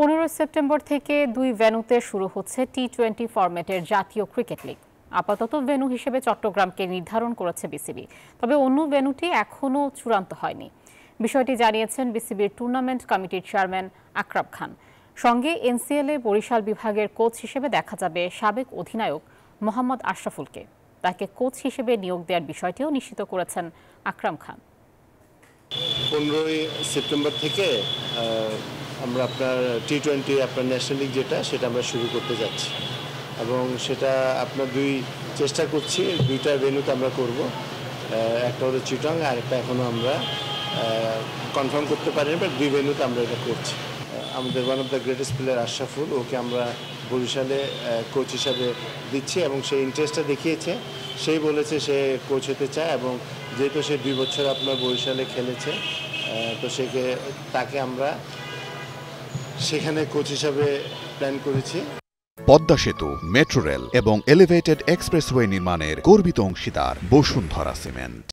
15 September থেকে 2 ভেন্যুতে শুরু হচ্ছে টি-20 ফরম্যাটের জাতীয় ক্রিকেট লিগ। আপাতত ভেন্যু হিসেবে চট্টগ্রামকে নির্ধারণ করেছে বিসিবি, তবে অন্য ভেন্যুটি এখনও চূড়ান্ত হয়নি। বিষয়টি জানিয়েছেন বিসিবির টুর্নামেন্ট কমিটির চেয়ারম্যান আকরাম খান। সঙ্গে এনসিএল-এ বরিশাল বিভাগের কোচ হিসেবে দেখা যাবে সাবেক অধিনায়ক মোহাম্মদ আশরাফুলকে। তাকে কোচ হিসেবে নিয়োগ দেওয়ার বিষয়টিও নিশ্চিত করেছেন আকরাম খান। 15 সেপ্টেম্বর থেকে আমরা আপনার টি-20 আপনার ন্যাশনাল লিগ সেটা আমরা শুরু করতে যাচ্ছি এবং সেটা আপনার চেষ্টা করছি 2টা ভেন্যুতে আমরা করব। একটা হলো চিটাং আর একটা এখনও আমরা কনফার্ম করতে পারিনি, বাট 2 ভেন্যুতে আমরা এটা করছি। আমাদের one of the greatest player Ashraful, okay আমরা বরিশালে কোচ হিসাবে দিচ্ছি এবং সেই ইন্টারেস্টটা দেখিয়েছে। সেই বলেছে সে কোচ হতে চায় এবং যেহেতু সে 2 বছর আপনার বরিশালে খেলেছে, তো তাকে আমরা সেখানে কোচ হিসাবে প্ল্যান করেছি। পদ্মা সেতু, মেট্রো রেল এবং এলিভেটেড এক্সপ্রেসওয়ে নির্মাণের গর্বিত অংশীদার বসুন্ধরা সিমেন্ট।